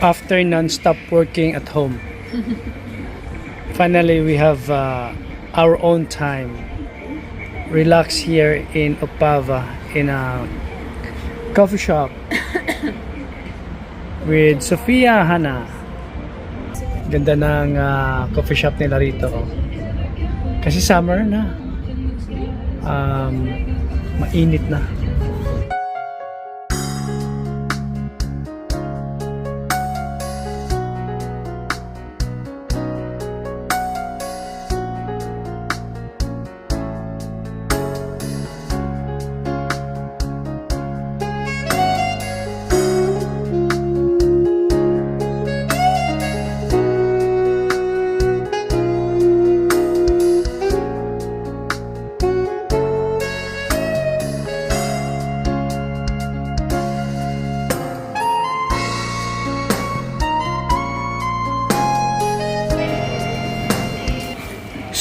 After non-stop working at home, finally we have our own time. Relax here in Opava in a coffee shop with Sofia Hana. Ganda ng coffee shop nila rito. Kasi summer na. Mainit na.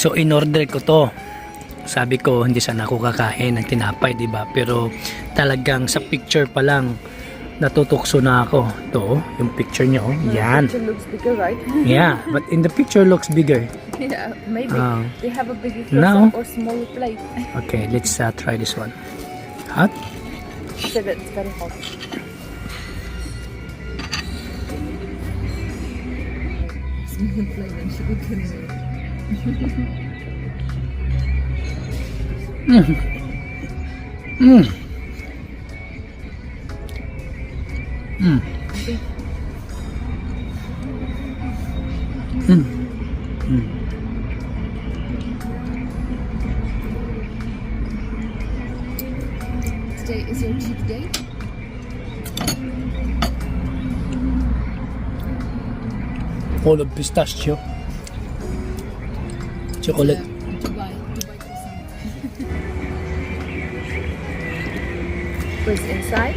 So in-order ko to. Sabi ko hindi sana ako kakain ng tinapay, 'di ba? Pero talagang sa picture pa lang natutukso na ako. Ito, yung picture niyo, yan. The picture looks bigger, right? Yeah, but in the picture looks bigger. Yeah, maybe they have a bigger No. or smaller plate. Okay, let's try this one. Hot? She said that it's very hot. Small plate and she could Today is your cheat day? Full of pistachio. Chocolate. Dubai croissant. What's inside?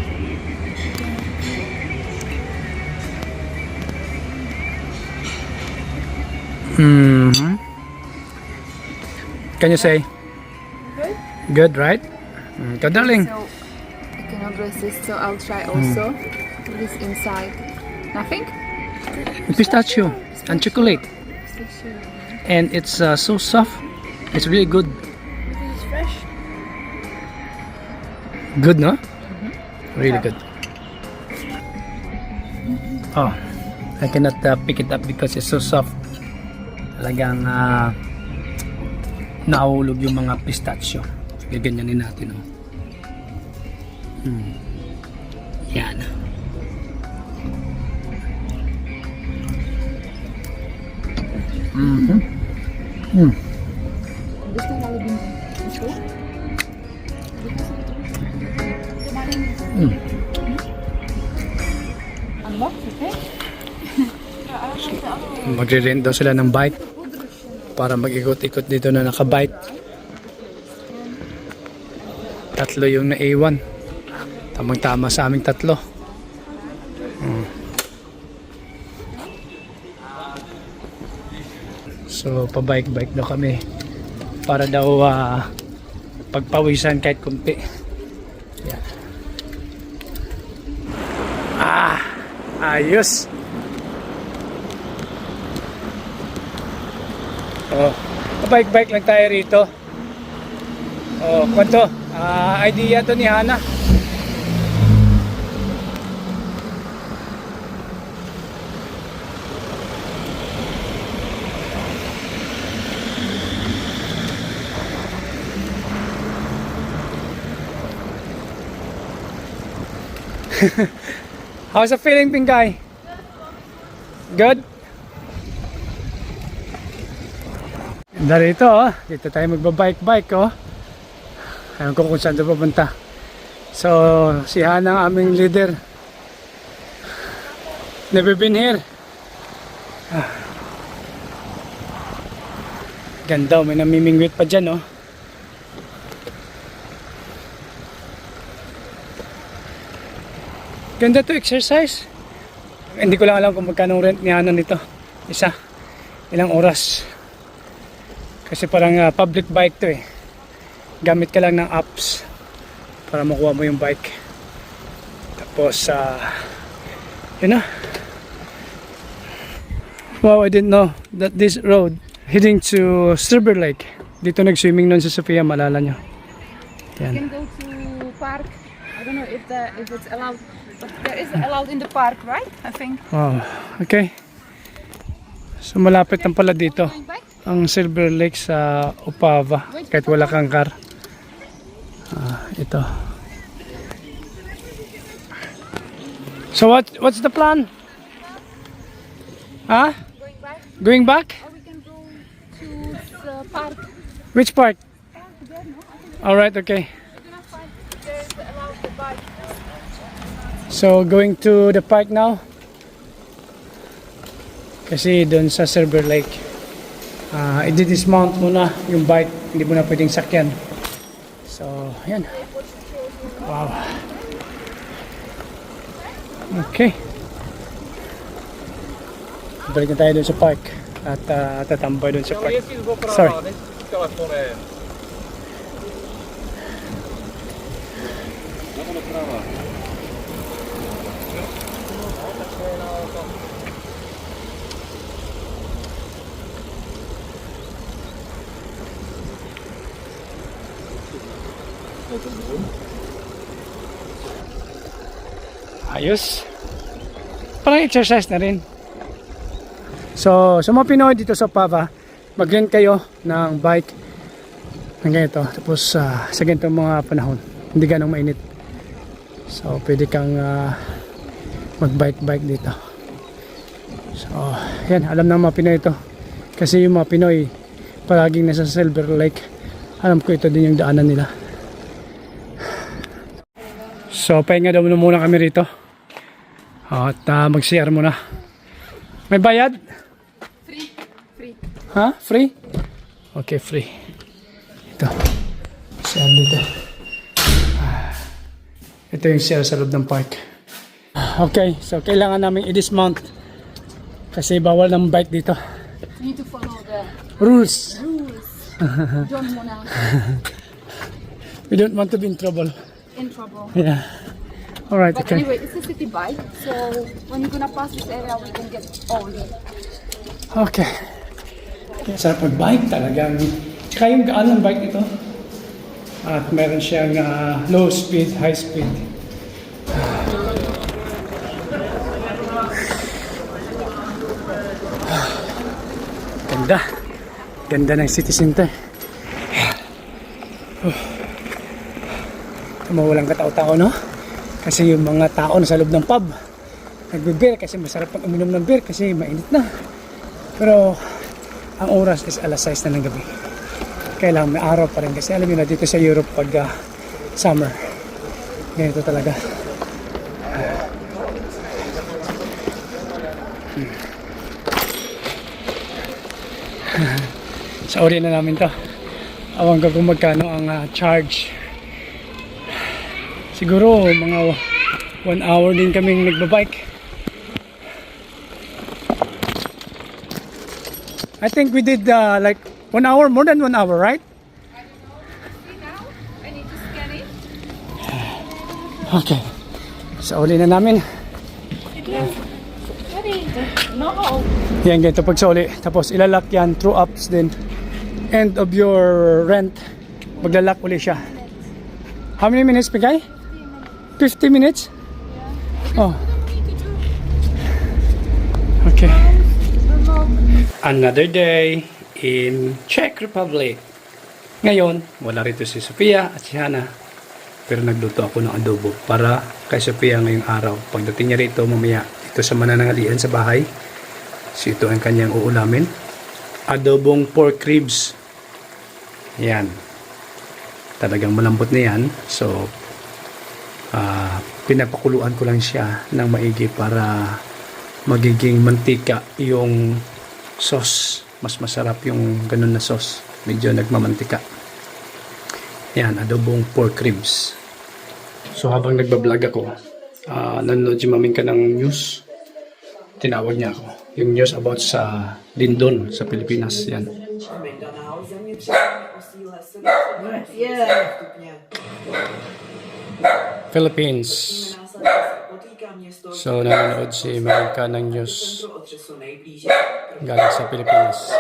Mm-hmm. Can you say? Good. Good, right? Ikaw, darling. So I cannot resist, so I'll try also this inside. Nothing? Pistachio and chocolate. And it's so soft. It's really good. It's fresh. Good, no? Really good. Oh, I cannot pick it up because it's so soft. Talagang nahulog yung mga pistachio. Sige, ganyanin natin, oh. Yan. Gusto mo din ito? Ano ba? Okay? Magre-rent daw sila ng bike para mag-ikot-ikot dito na naka-bike. 3 yung naiwan. Tamang-tama sa aming 3. So pabike-bike daw kami para daw pagpawisan kahit kunti. Yan. Ayos. Oh, bike-bike lang tayo rito. Oh, kwento? Idea to ni Hana. How's the feeling, Pingay? Good? Darito, oh. Dito tayo magbabike-bike, oh. Alam ko kung saan ito pupunta. So, si Hana ang aming leader. Never been here. Ganda, may namimingwit pa dyan, oh. Ganda to exercise. Hindi ko lang alam kung magkano rent ni Hana nito. Isa. Ilang oras. Kasi parang public bike to eh. Gamit ka lang ng apps para makuha mo yung bike. Tapos, yun na. Wow, I didn't know that this road heading to Silver Lake. Dito nag-swimming nun sa Sofia, malala nyo. You Yan. can go to park. I don't know if it's allowed, but there is allowed in the park, right? I think. Wow, okay. So malapit lang pala dito Going back? ang Silver Lake sa Opava kahit wala kang car. Ito. So what's the plan? Huh? Going back? Going back? Or we can go to the park. Which part? There, no? I think All right, okay. we're gonna find there's allowed the bike. So going to the park now. Kasi doon sa Silver Lake, i-dismount muna yung bike, hindi mo na pwedeng sakyan. So, yan. Wow. Okay. Balik na tayo doon sa park at tatambay doon sa park. Sorry. Ayos. Parang exercise na rin. So, sa mga Pinoy dito sa Pava, mag-rent kayo ng bike ng ganito. Tapos, sa ganitong mga panahon, hindi ganong mainit. So, pwede kang mag-bike dito. So, yan. Alam ng mga Pinoy ito. Kasi yung mga Pinoy, palaging nasa Silver Lake. Alam ko ito din yung daanan nila. So, pahinga daw muna kami rito. At mag-CR muna. May bayad? Free. Free. Ha? Free? Okay, free. Ito. CR dito. Ito yung CR sa loob ng park. Okay, so kailangan namin i-dismount. Kasi bawal ng bike dito. You need to follow the Rules. rules. Don't wanna We don't want to be in trouble. in trouble. Yeah. Alright, But okay. anyway, it's a city bike, so when you're gonna pass this area, we can get all the Okay. Sarap mag-bike talagang. Tsaka yung gaan ng bike nito. At meron siyang low speed, high speed. Ganda. Ganda ng city center. Mawalang katao-tao, no? Kasi yung mga tao na sa loob ng pub nagbe-beer kasi masarap pag uminom ng beer kasi mainit na. Pero ang oras is alas 6 na ng gabi. Kailangan may araw pa rin kasi alam niyo na dito sa Europe pag summer ganito talaga. Sa uri na namin to. Awang ko kung magkano ang charge. Siguro mga 1 hour din kaming nagbabike. I think we did like 1 hour, more than 1 hour, right? See now? I need to scan it. Okay. So uli na namin. No. Yan ganito pag sauli. Tapos ilalak yan through apps din. End of your rent, maglalak uli siya. How many minutes, Pigay? 50 minutes? Oh. Okay. Another day in Czech Republic. Ngayon, wala rito si Sofia at si Hana. Pero nagluto ako ng adobo para kay Sofia ngayong araw. Pagdating niya rito mamaya, ito sa mananangalian sa bahay. So ito ang kanyang uulamin. Adobong pork ribs. Yan. Talagang malambot na yan. So, pinapakuluan ko lang siya ng maigi para magiging mantika yung sauce. Mas masarap yung ganun na sauce. Medyo nagmamantika. Yan, adobong pork ribs. So habang nagbablog ako, nanonood si Maming ka ng news. Tinawag niya ako. Yung news about sa Lindon, sa Pilipinas. Yan. Philippines. So, nanonood si Marika ng news galing sa Pilipinas.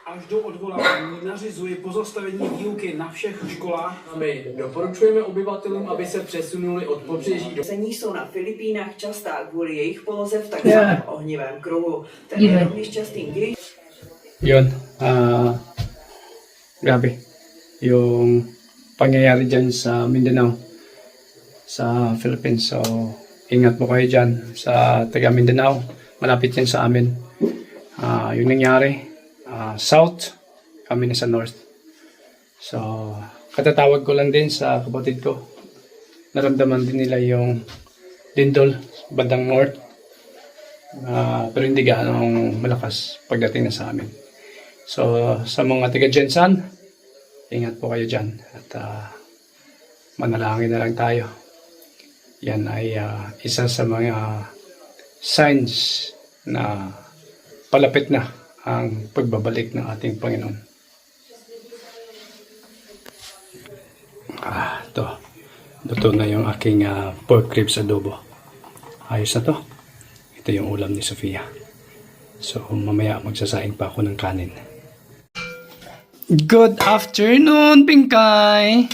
Až do odvolání nařizuje pozastavení výuky na všech školách. A my doporučujeme obyvatelům, aby se přesunuli od pobřeží do... Sení jsou na Filipínách častá kvůli jejich poloze v takzvaném ohnivém kruhu. Ten je rovněž častým dějím. Yun, grabe. Yung pangyayari dyan sa Mindanao, sa Philippines. So, ingat po kayo dyan sa taga Mindanao. Malapit yan sa amin. Yung nangyari, south, kami na sa north. So, katatawag ko lang din sa kapatid ko. Naramdaman din nila yung lindol, bandang north. Pero hindi gaano malakas pagdating na sa amin. So, sa mga taga Jensan, ingat po kayo dyan. At manalangin na lang tayo. Yan ay isa sa mga signs na palapit na ang pagbabalik ng ating Panginoon. Ito. Luto na yung aking pork ribs adobo. Ayos na to. Ito yung ulam ni Sofia. So, mamaya magsasaing pa ako ng kanin. Good afternoon, Pinkay!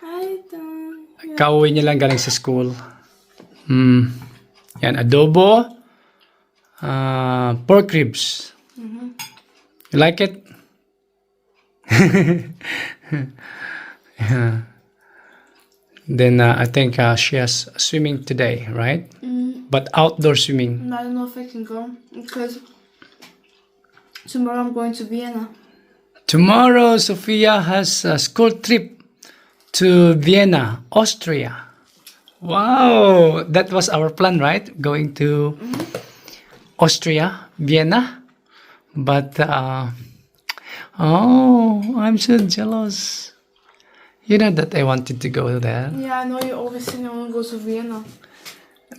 Hi, Tom. Kauwi niya lang galing sa school. Yan, adobo. Pork ribs. You like it? Yeah. Then I think she has swimming today, right? But outdoor swimming. I don't know if I can go because tomorrow I'm going to Vienna. Tomorrow, Sophia has a school trip to Vienna, Austria. Wow, that was our plan, right? Going to Austria, Vienna. But, oh, I'm so jealous. You know that I wanted to go there. Yeah, I know you always say I want to go to Vienna.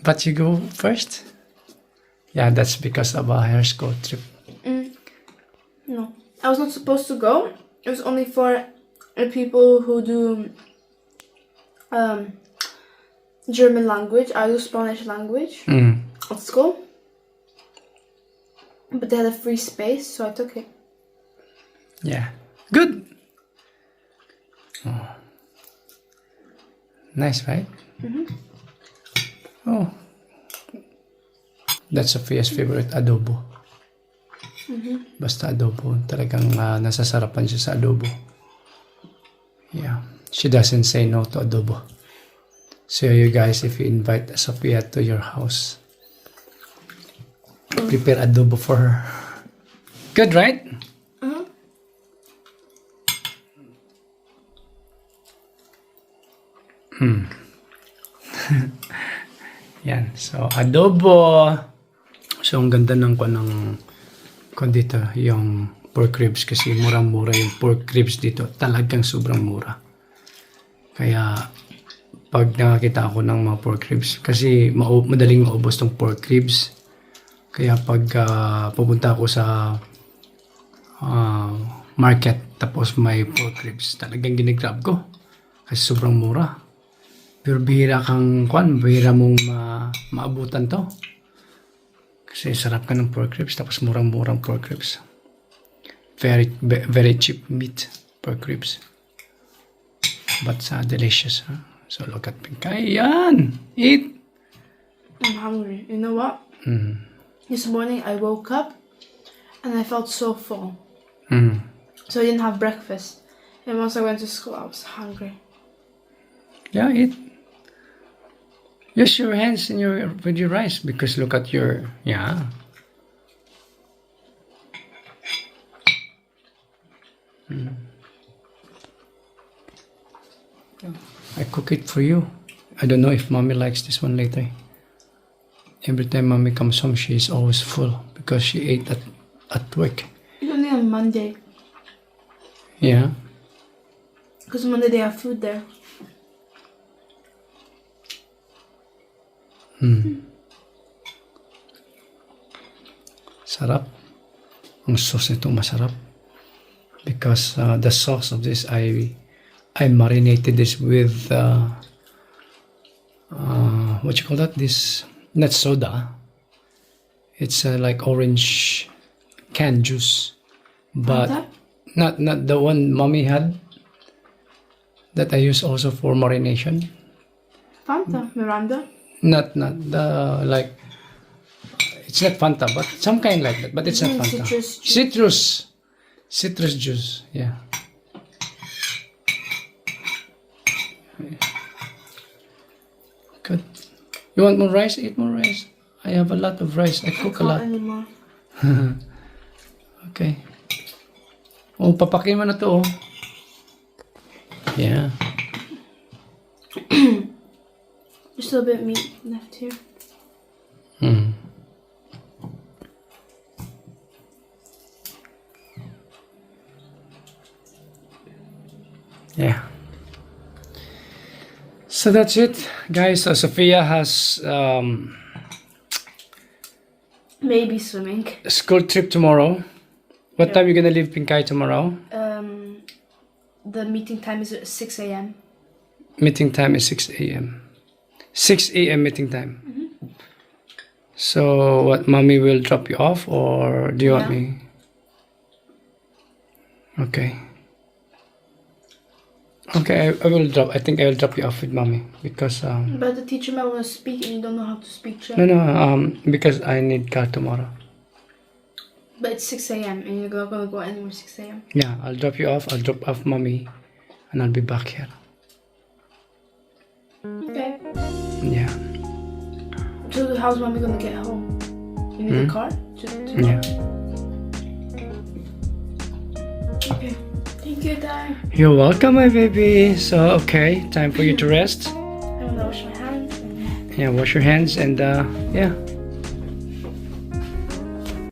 But you go first? Yeah, that's because of a hair school trip. No, I was not supposed to go. It was only for people who do German language. I do Spanish language at school. But they had a free space, so I took it. Yeah. Good. Oh. Nice, right? Oh. That's Sophia's favorite adobo. Basta adobo. Talagang nasasarapan siya sa adobo. Yeah. She doesn't say no to adobo. So you guys, if you invite Sophia to your house, prepare adobo for her. Good, right? Yan. So, adobo. So, ang ganda ng kung dito, yung pork ribs kasi murang-mura yung pork ribs dito. Talagang sobrang mura. Kaya, pag nakakita ako ng mga pork ribs, kasi madaling maubos tong pork ribs. Kaya pag pupunta ako sa market, tapos may pork ribs, talagang ginagrab ko. Kasi sobrang mura. Pero bihira bihira mong maabutan to. Kasi sarap ka ng pork ribs, tapos murang-murang pork ribs. Very, very cheap meat, pork ribs. But delicious, huh? So look at Pinkay. Yan! Eat! I'm hungry. You know what? This morning I woke up and I felt so full. So I didn't have breakfast. And once I went to school, I was hungry. Yeah, eat. Use your hands with your rice because look at your, yeah. I cook it for you. I don't know if mommy likes this one later. Every time mommy comes home, she is always full because she ate at work. It's only on Monday. Yeah. Because Monday they have food there. Sarap. Ang sauce nito masarap. Because the sauce of this, I marinated this with what you call that? This not soda. It's like orange canned juice, but Fanta? not the one mommy had. That I use also for marination. Fanta, Miranda. Not the like. It's not Fanta, but some kind like that. But it's not Fanta. Citrus juice. Yeah. Good. You want more rice? Eat more rice. I have a lot of rice. I cook a lot. Not anymore. Okay. Oh, papakin mo na to. Oh. Yeah. There's still a bit of meat left here. Hmm. Yeah. So that's it, guys. So Sophia has Maybe swimming. a school trip tomorrow. What Yeah. time you gonna leave Pinkai tomorrow? The meeting time is at 6 a.m. Meeting time is 6 a.m. 6 a.m. meeting time. So what, mommy will drop you off, or do you want Yeah. me? Okay. Okay, I will drop. I think I will drop you off with mommy because But the teacher might want to speak and you don't know how to speak Czech. no, because I need car tomorrow. But it's 6 a.m. and you're not going to go anywhere 6 a.m. Yeah, I'll drop you off. I'll drop off mommy, and I'll be back here. Okay. Yeah, So how's mommy going to get home? You need a car? yeah. Okay. Thank you, Dad. You're welcome, my baby. So okay, time for you to rest. I'm going to wash my hands. Yeah, wash your hands and yeah.